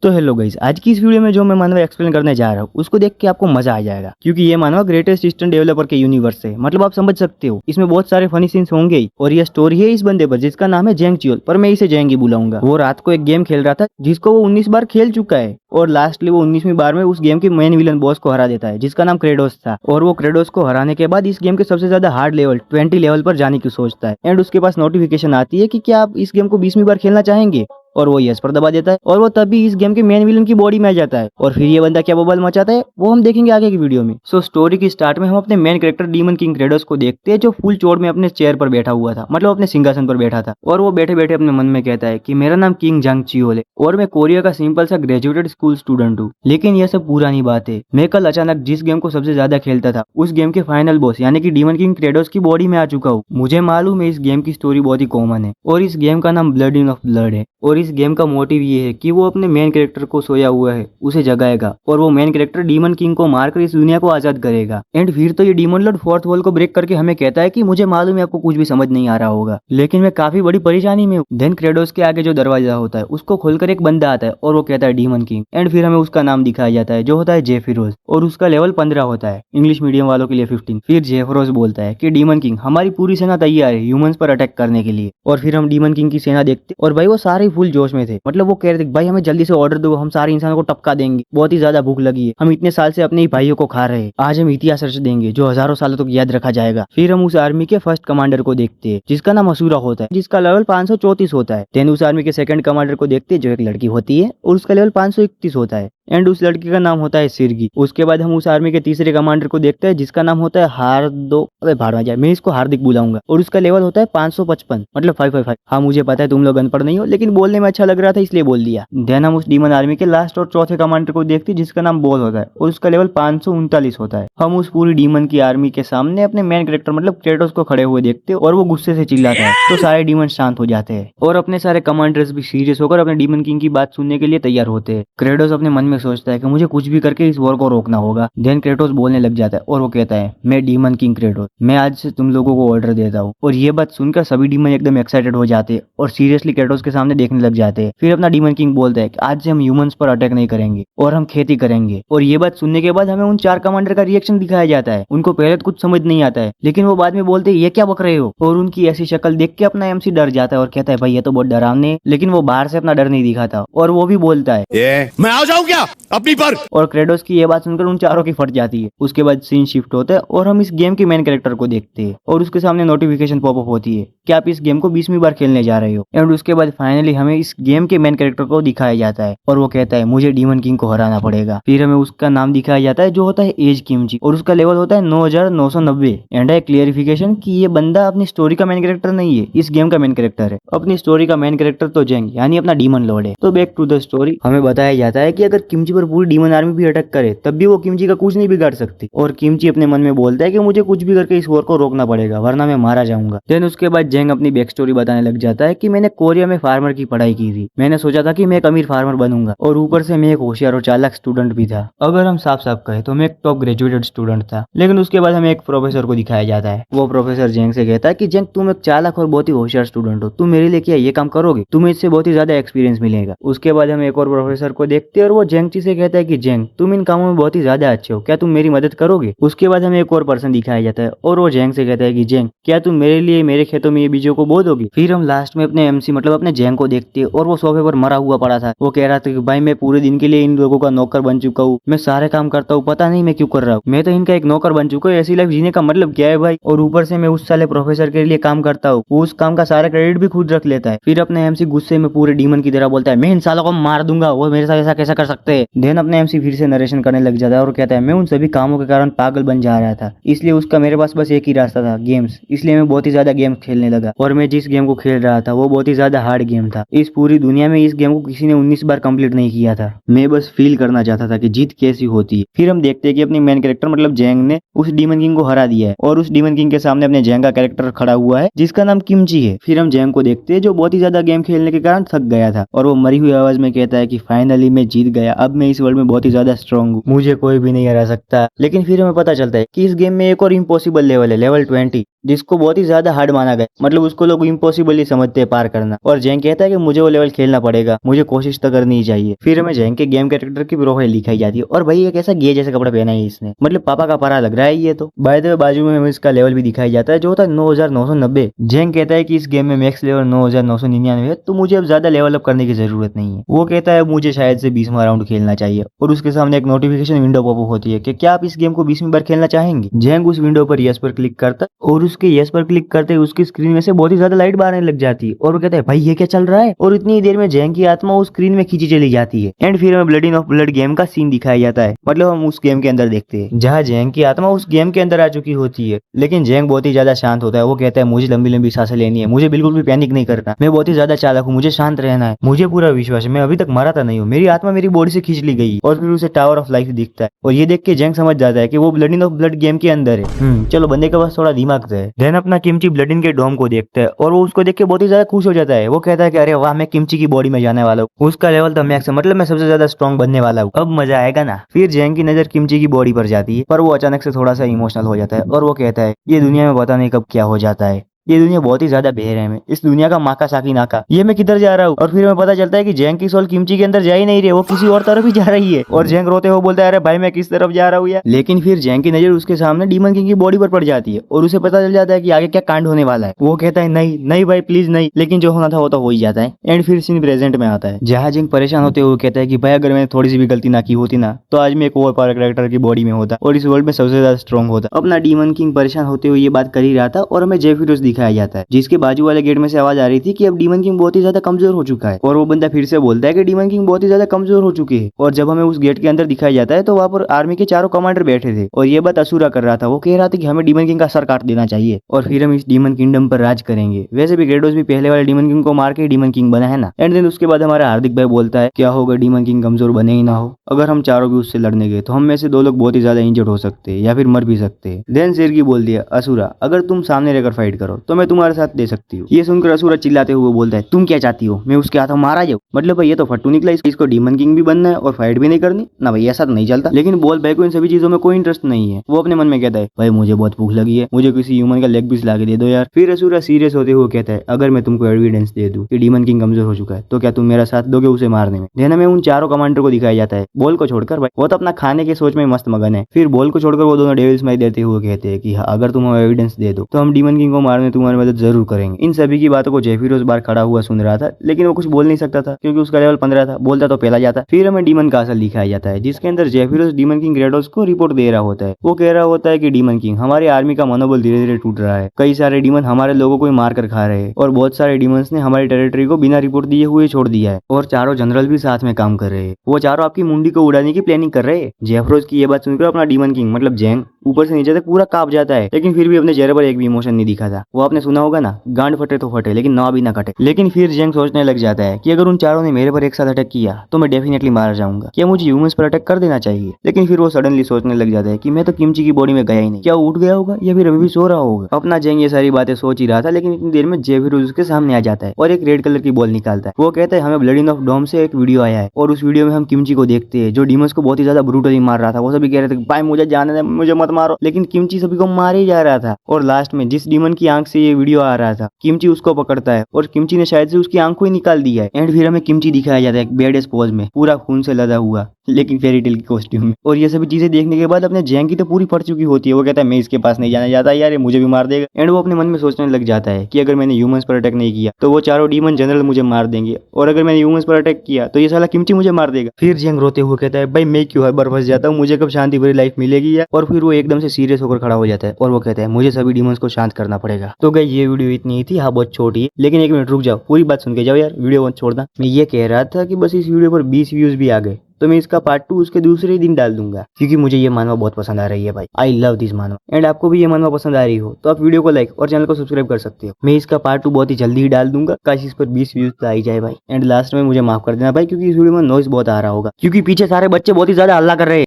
तो hello guys, आज की इस वीडियो में जो मैं मानवा एक्सप्लेन करने जा रहा हूँ उसको देख के आपको मजा आ जाएगा, क्योंकि ये मानवा ग्रेटेस्ट ईस्टर्न डेवलपर के यूनिवर्स है। मतलब आप समझ सकते हो, इसमें बहुत सारे फनी सीन्स होंगे ही। और ये स्टोरी है इस बंदे पर जिसका नाम है जेंग चियोल, पर मैं इसे जेंग ही बुलाऊंगा। वो रात को एक गेम खेल रहा था जिसको वो 19 बार खेल चुका है, और लास्टली वो 19वीं बार में उस गेम के मेन विलन बॉस को हरा देता है जिसका नाम क्रेडोस था। और वो क्रेडोस को हराने के बाद इस गेम के सबसे ज्यादा हार्ड लेवल 20 लेवल पर जाने की सोचता है। एंड उसके पास नोटिफिकेशन आती है कि क्या आप इस गेम को 20वीं बार खेलना चाहेंगे, और वो यस पर दबा देता है। और वो तभी इस गेम के मेन विलन की बॉडी में आ जाता है। और फिर ये बंदा क्या बबल मचाता है वो हम देखेंगे आगे की वीडियो में। सो स्टोरी की स्टार्ट में हम अपने मेन कैरेक्टर डीमन किंग क्रेडोस को देखते हैं, जो फुल चोर में अपने चेयर पर बैठा हुआ था, मतलब अपने सिंहासन पर बैठा था। और वो बैठे बैठे अपने मन में कहता है कि मेरा नाम किंग जांग चियोल है और मैं कोरिया का सिंपल सा ग्रेजुएटेड स्कूल स्टूडेंट हूँ। लेकिन यह सब पुरानी बात है। मैं कल अचानक जिस गेम को सबसे ज्यादा खेलता था उस गेम के फाइनल बॉस यानी कि डीमन किंग क्रेडोस की बॉडी में आ चुका हूँ। मुझे मालूम है इस गेम की स्टोरी बहुत ही कॉमन है और इस गेम का नाम ब्लड इन ऑफ ब्लड है। और इस गेम का मोटिव ये है कि वो अपने मेन कैरेक्टर को सोया हुआ है उसे जगाएगा और वो मेन कैरेक्टर डीमन किंग को मारकर इस दुनिया को आजाद करेगा। एंड फिर तो ये डीमन लॉर्ड फोर्थ वॉल को ब्रेक करके हमें कहता है कि मुझे मालूम है आपको कुछ भी समझ नहीं आ रहा होगा, लेकिन मैं काफी बड़ी परेशानी में हूँ। देन क्रेडोस के आगे जो दरवाजा होता है उसको खोलकर एक बंदा आता है और वो कहता है डीमन किंग। एंड फिर हमें उसका नाम दिखाया जाता है जो होता है जेफिरोज, और उसका लेवल 15 होता है, इंग्लिश मीडियम वालों के लिए 15। फिर जेफिरोज बोलता है कि डीमन किंग हमारी पूरी सेना तैयार है ह्यूमंस पर अटैक करने के लिए। और फिर हम डीमन किंग की सेना देखते और भाई वो सारे फुल जोश में थे। मतलब वो कह रहे थे भाई हमें जल्दी से ऑर्डर दो, हम सारे इंसानों को टपका देंगे, बहुत ही ज्यादा भूख लगी है, हम इतने साल से अपने ही भाइयों को खा रहे हैं, आज हम इतिहास रच देंगे जो हजारों सालों तक याद रखा जाएगा। फिर हम उस आर्मी के फर्स्ट कमांडर को देखते हैं जिसका नाम असूरा होता है, जिसका लेवल 534 होता है। देन उस आर्मी के सेकंड कमांडर को देखते हैं जो एक लड़की होती है और उसका लेवल 531 होता है। एंड उस लड़की का नाम होता है सिरगी। उसके बाद हम उस आर्मी के तीसरे कमांडर को देखते हैं जिसका नाम होता है हार्दो, अबे भाड़ में जाए, मैं इसको हार्दिक बुलाऊंगा, और उसका लेवल होता है 555 मतलब 555। हाँ मुझे पता है तुम लोग अनपढ़ नहीं हो, लेकिन बोलने में अच्छा लग रहा था इसलिए बोल दिया। देन हम उस डीमन आर्मी के लास्ट और चौथे कमांडर को देखते हैं जिसका नाम बॉल होता है और उसका लेवल 539 होता है। हम उस पूरी डीमन की आर्मी के सामने अपने मेन कैरेक्टर मतलब क्रेटोस को खड़े हुए देखते हैं और वो गुस्से से चिल्लाता है, तो सारे डीमन शांत हो जाते हैं और अपने सारे कमांडर्स भी सीरियस होकर अपने डीमन किंग की बात सुनने के लिए तैयार होते हैं। क्रेटोस अपने मन में सोचता है कि मुझे कुछ भी करके इस वॉर को रोकना होगा। देन क्रेटोस बोलने लग जाता है और वो कहता है मैं डीमन किंग क्रेटोस, मैं आज से तुम लोगों को ऑर्डर देता हूँ। और ये बात सुनकर सभी डीमन एकदम एक्साइटेड हो जाते हैं और सीरियसली क्रेटोस के सामने देखने लग जाते हैं। फिर अपना डीमन किंग बोलता है कि आज से हम ह्यूमंस पर अटैक नहीं करेंगे और हम खेती करेंगे। और ये बात सुनने के बाद हमें उन 4 कमांडर का रिएक्शन दिखाया जाता है। उनको पहले तो कुछ समझ नहीं आता है, लेकिन वो बाद में बोलते हैं ये क्या बक रहे हो। और उनकी ऐसी शक्ल देख के अपना एमसी डर जाता है और कहता है भाई ये तो बहुत डरावने है, लेकिन वो बाहर से अपना डर नहीं दिखाता। और वो भी बोलता है मैं आ जाऊं क्या अपनी पर। और क्रेडोस की ये बात सुनकर उन चारों की फट जाती है। उसके बाद सीन शिफ्ट होता है और हम इस गेम के मेन कैरेक्टर को देखते हैं और उसके सामने नोटिफिकेशन पॉपअप होती है कि आप इस गेम को 20वीं बार खेलने जा रहे हो। एंड उसके बाद फाइनली हमें इस गेम के मेन कैरेक्टर को दिखाया जाता है और वो कहता है मुझे डीमन किंग को हराना पड़ेगा। फिर हमें उसका नाम दिखाया जाता है जो होता है एज किमजी और उसका लेवल होता है 9990। एंड है क्लियरिफिकेशन कि ये बंदा अपनी स्टोरी का मेन कैरेक्टर नहीं है, इस गेम का मेन कैरेक्टर है। अपनी स्टोरी का मेन कैरेक्टर तो जेंग यानी अपना डीमन लॉर्ड है। तो बैक टू द स्टोरी, हमें बताया जाता है कि अगर किमजी पर पूरी डीमन आर्मी भी अटैक करे तब भी वो किमजी का कुछ नहीं बिगाड़ सकती। और किमजी अपने मन में बोलता है कि मुझे कुछ भी करके इस वॉर को रोकना पड़ेगा वरना मैं मारा जाऊंगा। देन उसके बाद जेंग अपनी बैक स्टोरी बताने लग जाता है कि मैंने कोरिया में फार्मर की पढ़ाई की थी, मैंने सोचा था कि मैं एक अमीर फार्मर बनूंगा और ऊपर से मैं एक होशियार और चालाक स्टूडेंट भी था। अगर हम साफ साफ कहें तो मैं एक टॉप ग्रेजुएटेड स्टूडेंट था। लेकिन उसके बाद हमें एक प्रोफेसर को दिखाया जाता है। वो प्रोफेसर जेंग से कहता है कि जेंग तुम एक चालाक और बहुत ही होशियार स्टूडेंट हो, तुम मेरे लिए क्या ये काम करोगे, तुम्हें इससे बहुत ही ज्यादा एक्सपीरियंस मिलेगा। उसके बाद हम एक और प्रोफेसर को देखते हैं और वो जेंग से कहता है कि जेंग तुम इन कामों में बहुत ही ज्यादा अच्छे हो, क्या तुम मेरी मदद करोगे। उसके बाद हमें एक और पर्सन दिखाया जाता है और वो जेंग से कहता है कि जेंग क्या तुम मेरे लिए मेरे खेतों में ये बीजों को बो दोगे। फिर हम लास्ट में अपने एमसी मतलब अपने जेंग को देखते हैं और वो सोफे पर मरा हुआ पड़ा था। वो कह रहा था कि भाई मैं पूरे दिन के लिए इन लोगों का नौकर बन चुका हूँ, मैं सारे काम करता हूँ, पता नहीं मैं क्यों कर रहा हूँ, मैं तो इनका एक नौकर बन चुका हूँ, ऐसी लाइफ जीने का मतलब क्या है भाई। और ऊपर से मैं उस साले प्रोफेसर के लिए काम करता हूँ, वो उस काम का सारा क्रेडिट भी खुद रख लेता है। फिर अपने एमसी गुस्से में पूरे डीमन की तरह बोलता है मैं इन सालों को मार दूंगा, वो मेरे साथ ऐसा कैसा कर सकते हैं। देन अपने एमसी फिर से नरेशन करने लग जाता है और कहता है मैं उन सभी कामों के कारण पागल बन जा रहा था, इसलिए उसका मेरे पास बस एक ही रास्ता था, गेम्स। इसलिए मैं बहुत ही ज्यादा गेम खेलने लगा और मैं जिस गेम को खेल रहा था वो बहुत ही ज्यादा हार्ड गेम था। इस पूरी दुनिया में इस गेम को किसी ने 19 बार कंप्लीट नहीं किया था। मैं बस फील करना चाहता था कि जीत कैसी होती है। फिर हम देखते हैं कि अपनी मेन कैरेक्टर मतलब जेंग ने उस डीमन किंग को हरा दिया है और उस डीमन किंग के सामने अपने जेंग का कैरेक्टर खड़ा हुआ है जिसका नाम किमजी है। फिर हम जेंग को देखते हैं जो बहुत ही ज्यादा गेम खेलने के कारण थक गया था और वो मरी हुई आवाज में कहता है कि फाइनली मैं जीत गया, अब मैं इस वर्ल्ड में बहुत ही ज्यादा स्ट्रॉन्ग हूँ, मुझे कोई भी नहीं हरा सकता। लेकिन फिर हमें पता चलता है कि इस गेम में एक और इम्पॉसिबल लेवल है, लेवल 20, जिसको बहुत ही ज्यादा हार्ड माना गया, मतलब उसको लोग इम्पॉसिबल ही समझते हैं पार करना। और जैंग कहता है कि मुझे वो लेवल खेलना पड़ेगा, मुझे कोशिश तो करनी ही चाहिए। फिर हमें जैंग के गेम कैरेक्टर की प्रोफाइल दिखाई जाती है और भाई एक ऐसा गे जैसे कपड़ा पहना है इसने, मतलब पापा का परा लग रहा है ये तो। बाय द वे बाजू में हमें इसका लेवल भी दिखाई जाता है जो होता है 9990। जैंग कहता है कि इस गेम में मैक्स लेवल 9999 है, तो मुझे अब ज्यादा लेवल अप करने की जरूरत नहीं है। वो कहता है मुझे शायद से 20वां राउंड खेलना चाहिए और उसके सामने एक नोटिफिकेशन विंडो पॉपअप होती है कि क्या आप इस गेम को 20वीं बार खेलना चाहेंगे। जैंग उस विंडो पर यस पर क्लिक करता और उसके यस पर क्लिक करते ही उसकी स्क्रीन में से बहुत ही ज्यादा लाइट बाहर आने लग जाती है और वो कहता है भाई ये क्या चल रहा है, और इतनी देर में जैंग की आत्मा उस स्क्रीन में खींची चली जाती है। एंड फिर हमें blood in of blood game का सीन दिखाया जाता है, मतलब हम उस गेम के अंदर देखते हैं जहाँ जैंग की आत्मा उस गेम के अंदर आ चुकी होती है। लेकिन जैंग बहुत ही ज्यादा शांत होता है। वो कहता है मुझे लंबी लंबी सांसें लेनी है, मुझे बिल्कुल भी पैनिक नहीं करना, मैं बहुत ही ज्यादा चालाक हूँ, मुझे शांत रहना है, मुझे पूरा विश्वास है, मैं अभी तक मरा था नहीं हूँ, मेरी आत्मा मेरी बॉडी से खींच ली गई। और फिर उसे टावर ऑफ लाइफ दिखता है और ये देख के जैंग समझ जाता है कि वो blood in of blood game के अंदर है। चलो बंदे के पास थोड़ा दिमाग तो है। देन अपना किमची ब्लड इन के डोम को देखता है और वो उसको देख के बहुत ही ज्यादा खुश हो जाता है। वो कहता है कि अरे वाह मैं किमची की बॉडी में जाने वाला हूँ, उसका लेवल तो मैक्स है, मतलब मैं सबसे ज्यादा स्ट्रॉन्ग बनने वाला हूँ, अब मजा आएगा ना। फिर जैंग की नजर किमची की बॉडी पर जाती है पर वो अचानक से थोड़ा सा इमोशनल हो जाता है और वो कहता है ये दुनिया में पता नहीं कब क्या हो जाता है, ये दुनिया बहुत ही ज्यादा बेरहम है, इस दुनिया का माका साकी नाका, ये मैं किधर जा रहा हूँ। और फिर हमें पता चलता है कि जैंग की सोल किमची के अंदर जा ही नहीं रही, वो किसी और तरफ ही जा रही है। और जैंग रोते हुए बोलता है अरे भाई मैं किस तरफ जा रहा हूँ यार। लेकिन फिर जैंग की नजर उसके सामने डीमन किंग की बॉडी पर पड़ जाती है और उसे पता चल जाता है कि आगे क्या कांड होने वाला है। वो कहता है नहीं नहीं भाई प्लीज नहीं, लेकिन जो होना था वो तो हो ही जाता है। एंड फिर सीन प्रेजेंट में आता है जहाँ जैंग परेशान होते हुए कहता है कि भाई अगर मैंने थोड़ी सी भी गलती ना की होती ना तो आज मैं एक ओवर पावर कैरेक्टर की बॉडी में होता और इस वर्ल्ड में सबसे ज्यादा स्ट्रॉन्ग होता। अपना डीमन किंग परेशान होते हुए ये बात कर ही रहा था और हमें जेफिरोस दिखाया जाता है जिसके बाजू वाले गेट में से आवाज आ रही थी कि अब डीमन किंग बहुत ही ज्यादा कमजोर हो चुका है। और वो बंदा फिर से बोलता है कि डीमन किंग बहुत ही ज्यादा कमजोर हो चुके हैं। और जब हमें उस गेट के अंदर दिखाया जाता है तो वहाँ पर आर्मी के चारों कमांडर बैठे थे और ये बात असुरा कर रहा था। वो कह रहा था कि हमें डीमन किंग का सर काट देना चाहिए और फिर हम इस डीमन किंगडम पर राज करेंगे। वैसे भी ग्रेडोस भी पहले वाले डीमन किंग को मार के डीमन किंग बना है ना। एंड देन उसके बाद हमारा हार्दिक भाई बोलता है क्या होगा डीमन किंग कमजोर बने ही ना हो, अगर हम चारों भी उससे लड़ने गए तो हम में से 2 लोग बहुत ही ज्यादा इंजर्ड हो सकते हैं या फिर मर भी सकते हैं। देन शेरगी बोल दिया असुरा अगर तुम सामने रहकर फाइट करो तो मैं तुम्हारे साथ दे सकती हूँ। ये सुनकर असुरा चिल्लाते हुए बोलता है तुम क्या चाहती हो, मैं उसके हाथों मारा जाऊं? मतलब भाई ये तो फट्टू निकला, इसको डीमन किंग भी बनना है और फाइट भी नहीं करनी ना भाई, ऐसा तो नहीं चलता। लेकिन बॉल भाई को इन सभी चीजों में कोई इंटरेस्ट नहीं है। वो अपने मन में कहता है भाई मुझे बहुत भूख लगी है, मुझे किसी ह्यूमन का लेग पीस ला के दे दो यार। फिर असुरा सीरियस होते हुए कहता है अगर मैं तुमको एविडेंस दे दूं कि डीमन किंग कमजोर हो चुका है तो क्या तुम मेरा साथ दोगे उसे मारने में। देन में उन चारों कमांडर को दिखाया जाता है, बॉल को छोड़कर भाई वो तो अपना खाने के सोच में मस्त मगन है। फिर बॉल को छोड़कर वो दोनों डेविल स्माइल देते हुए कहते हैं कि अगर तुम हमें एविडेंस दे दो तो हम डीमन किंग को मारने तुम्हारी मदद जरूर करेंगे। इन सभी की बातों को जेफिरोस बार खड़ा हुआ सुन रहा था लेकिन वो कुछ बोल नहीं सकता था क्योंकि उसका लेवल 15 था, बोलता तो पहला जाता। फिर हमें डीमन कासल दिखाया जाता है जिसके अंदर जेफिरोस डीमन किंग ग्रेडोस को रिपोर्ट दे रहा होता है। वो कह रहा होता है कि डीमन किंग हमारी आर्मी का मनोबल धीरे धीरे टूट रहा है, कई सारे डीमन हमारे लोगों को ही मार कर खा रहे हैं और बहुत सारे डीमंस ने हमारी टेरिटरी को बिना रिपोर्ट दिए हुए छोड़ दिया है और चारों जनरल भी साथ में काम कर रहे हैं, वो चारों आपकी मुंडी को उड़ाने की प्लानिंग कर रहे हैं। जेफिरोस की ये बात सुनकर अपना डीमन किंग मतलब जैंग ऊपर से नीचे तक पूरा कांप जाता है, लेकिन फिर भी अपने चेहरे पर एक भी इमोशन नहीं दिखाता। वो आपने सुना होगा ना गांड फटे तो फटे लेकिन नाव भी ना कटे। लेकिन फिर जैंग सोचने लग जाता है कि अगर उन चारों ने मेरे पर एक साथ अटैक किया तो मैं डेफिनेटली मारा जाऊंगा, क्या मुझे ह्यूमंस पर अटैक कर देना चाहिए। लेकिन फिर वो सडनली सोचने लग जाता है कि मैं तो किमची की बॉडी में गया ही नहीं, क्या वो उठ गया होगा या फिर अभी भी सो रहा होगा। अपना जैंग ये सारी बातें सोच ही रहा था लेकिन इतनी देर में जेफिरोस उसके सामने आ जाता है और एक रेड कलर की बॉल निकालता है। वो कहता है हमें ब्लड इन ऑफ डोम से एक वीडियो आया है और उस वीडियो में हम किमची को देखते हैं जो डीमंस को बहुत ही ज्यादा ब्रूटली मार रहा था। वो सभी कह रहे थे भाई मुझे जाने दे, मुझे मत मारो, लेकिन किमची सभी को मार ही जा रहा था। और लास्ट में जिस डीमन की आंख से ये वीडियो आ रहा था किमची उसको पकड़ता है और किमची ने शायद से उसकी आंख को ही निकाल दिया है। एंड फिर हमें किमची दिखाया जाता है एक बेडेस पोज में पूरा खून से लदा हुआ लेकिन फेरी टेल की कॉस्ट्यूम में। और ये सभी चीजें देखने के बाद अपने जैंग की तो पूरी फट चुकी होती है। वो कहता है मैं इसके पास नहीं जाना चाहता यार, ये मुझे भी मार देगा। एंड वो अपने मन में सोचने लग जाता है कि अगर मैंने ह्यूमंस पर अटैक नहीं किया तो वो चारों डीमन जनरल मुझे मार देंगे और अगर मैंने ह्यूमंस पर अटैक किया तो ये साला किमची मुझे मार देगा। फिर जैंग रोते हुए कहता है भाई मैं क्यों हर बार फंस जाता हूँ, मुझे कब शांति भरी लाइफ मिलेगी यार। और फिर वो एकदम से सीरियस होकर खड़ा हो जाता है और वो कहता है मुझे सभी डीमंस को शांत करना पड़ेगा। तो गाइस ये वीडियो इतनी ही थी, हाँ बहुत छोटी है, लेकिन 1 मिनट रुक जाओ, पूरी बात सुन के जाओ यार, वीडियो मत छोड़ना। मैं ये कह रहा था कि बस इस वीडियो पर 20 व्यूज भी आ गए तो मैं इसका पार्ट 2 उसके दूसरे ही दिन डाल दूंगा क्योंकि मुझे ये मानवा बहुत पसंद आ रही है भाई। आई लव दिस मानवा। एंड आपको भी ये मानवा पसंद आ रही हो तो आप वीडियो को लाइक और चैनल को सब्सक्राइब कर सकते हो। मैं इसका पार्ट 2 बहुत ही जल्दी ही डाल दूंगा, काश इस पर 20 व्यूज तो आ ही जाए भाई। एंड लास्ट में मुझे माफ कर देना भाई क्योंकि इस वीडियो में नॉइस बहुत आ रहा होगा क्योंकि पीछे सारे बच्चे बहुत ही ज्यादा हल्ला कर रहे हैं।